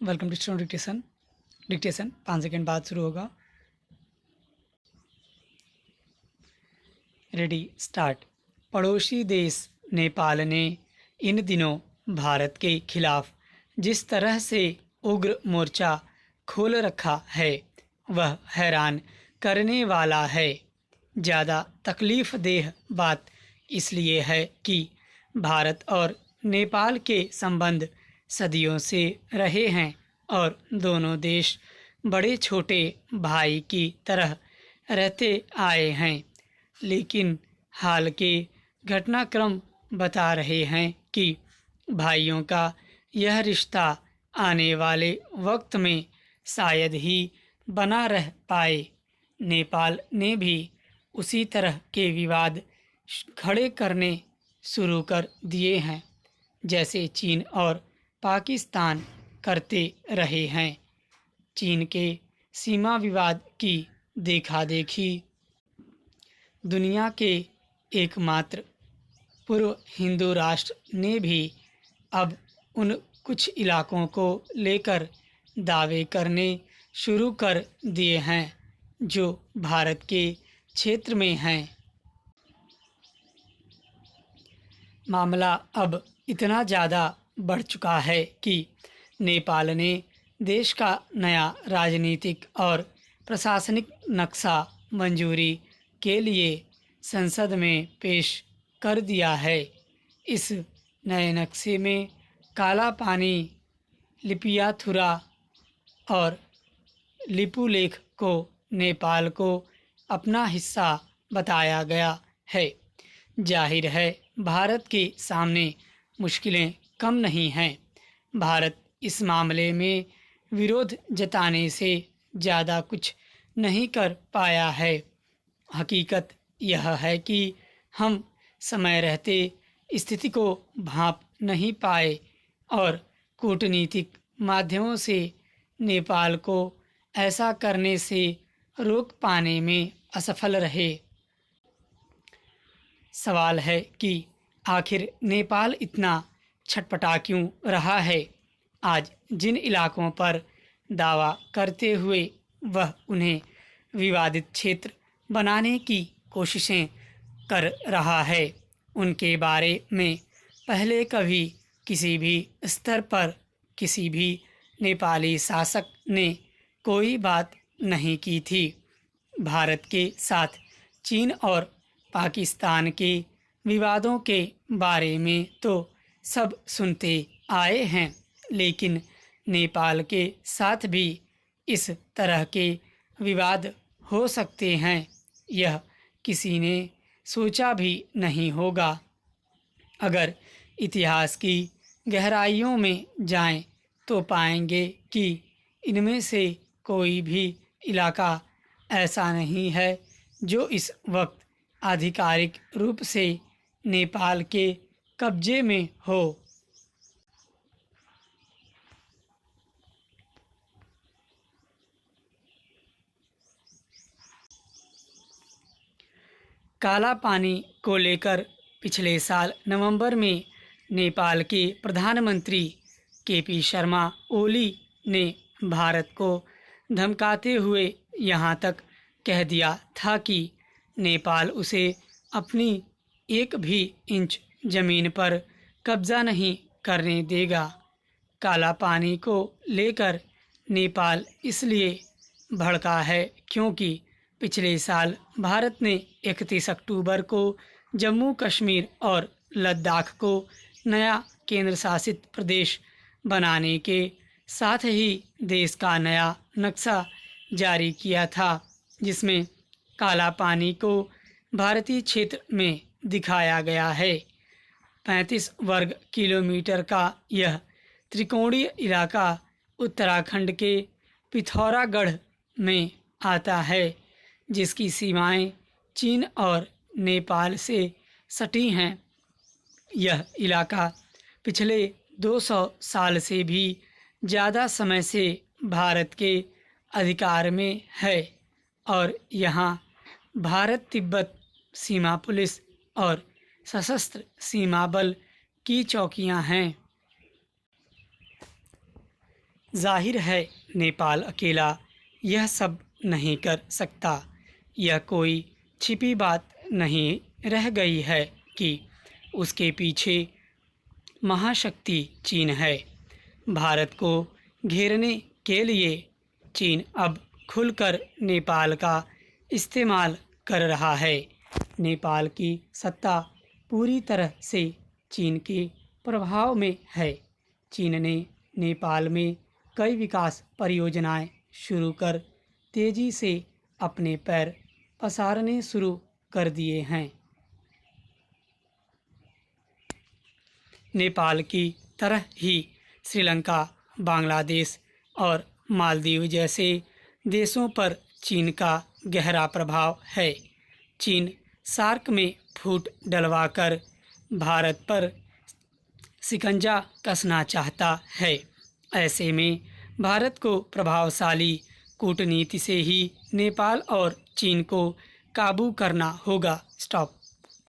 Welcome to student dictation. Dictation 5 second बाद शुरू होगा। Ready start. पड़ोसी देश नेपाल ने इन दिनों भारत के खिलाफ जिस तरह से उग्र मोर्चा खोल रखा है वह हैरान करने वाला है। ज़्यादा तकलीफ़ देह बात इसलिए है कि भारत और नेपाल के संबंध सदियों से रहे हैं और दोनों देश बड़े छोटे भाई की तरह रहते आए हैं। लेकिन हाल के घटनाक्रम बता रहे हैं कि भाइयों का यह रिश्ता आने वाले वक्त में शायद ही बना रह पाए। नेपाल ने भी उसी तरह के विवाद खड़े करने शुरू कर दिए हैं जैसे चीन और पाकिस्तान करते रहे हैं। चीन के सीमा विवाद की देखा-देखी दुनिया के एकमात्र पूर्व हिंदू राष्ट्र ने भी अब उन कुछ इलाकों को लेकर दावे करने शुरू कर दिए हैं जो भारत के क्षेत्र में हैं। मामला अब इतना ज़्यादा बढ़ चुका है कि नेपाल ने देश का नया राजनीतिक और प्रशासनिक नक्शा मंजूरी के लिए संसद में पेश कर दिया है। इस नए नक्शे में काला पानी, लिपियाथुरा और लिपुलेख को नेपाल को अपना हिस्सा बताया गया है। जाहिर है भारत के सामने मुश्किलें कम नहीं हैं। भारत इस मामले में विरोध जताने से ज़्यादा कुछ नहीं कर पाया है। हकीकत यह है कि हम समय रहते स्थिति को भांप नहीं पाए और कूटनीतिक माध्यमों से नेपाल को ऐसा करने से रोक पाने में असफल रहे। सवाल है कि आखिर नेपाल इतना छटपटा क्यों रहा है। आज जिन इलाकों पर दावा करते हुए वह उन्हें विवादित क्षेत्र बनाने की कोशिशें कर रहा है उनके बारे में पहले कभी किसी भी स्तर पर किसी भी नेपाली शासक ने कोई बात नहीं की थी। भारत के साथ चीन और पाकिस्तान के विवादों के बारे में तो सब सुनते आए हैं, लेकिन नेपाल के साथ भी इस तरह के विवाद हो सकते हैं यह किसी ने सोचा भी नहीं होगा। अगर इतिहास की गहराइयों में जाएं तो पाएंगे कि इनमें से कोई भी इलाका ऐसा नहीं है जो इस वक्त आधिकारिक रूप से नेपाल के कब्जे में हो। काला पानी को लेकर पिछले साल नवंबर में नेपाल के प्रधानमंत्री केपी शर्मा ओली ने भारत को धमकाते हुए यहाँ तक कह दिया था कि नेपाल उसे अपनी एक भी इंच ज़मीन पर कब्ज़ा नहीं करने देगा। काला पानी को लेकर नेपाल इसलिए भड़का है क्योंकि पिछले साल भारत ने 31 अक्टूबर को जम्मू कश्मीर और लद्दाख को नया केंद्र शासित प्रदेश बनाने के साथ ही देश का नया नक्शा जारी किया था जिसमें काला पानी को भारतीय क्षेत्र में दिखाया गया है। 35 वर्ग किलोमीटर का यह त्रिकोणीय इलाका उत्तराखंड के पिथौरागढ़ में आता है जिसकी सीमाएं चीन और नेपाल से सटी हैं। यह इलाका पिछले 200 साल से भी ज़्यादा समय से भारत के अधिकार में है और यहाँ भारत तिब्बत सीमा पुलिस और सशस्त्र सीमा बल की चौकियाँ हैं। जाहिर है नेपाल अकेला यह सब नहीं कर सकता। यह कोई छिपी बात नहीं रह गई है कि उसके पीछे महाशक्ति चीन है। भारत को घेरने के लिए चीन अब खुलकर नेपाल का इस्तेमाल कर रहा है। नेपाल की सत्ता पूरी तरह से चीन के प्रभाव में है। चीन ने नेपाल में कई विकास परियोजनाएं शुरू कर तेजी से अपने पैर पसारने शुरू कर दिए हैं। नेपाल की तरह ही श्रीलंका, बांग्लादेश और मालदीव जैसे देशों पर चीन का गहरा प्रभाव है। चीन सार्क में फूट डलवाकर भारत पर शिकंजा कसना चाहता है। ऐसे में भारत को प्रभावशाली कूटनीति से ही नेपाल और चीन को काबू करना होगा। स्टॉप।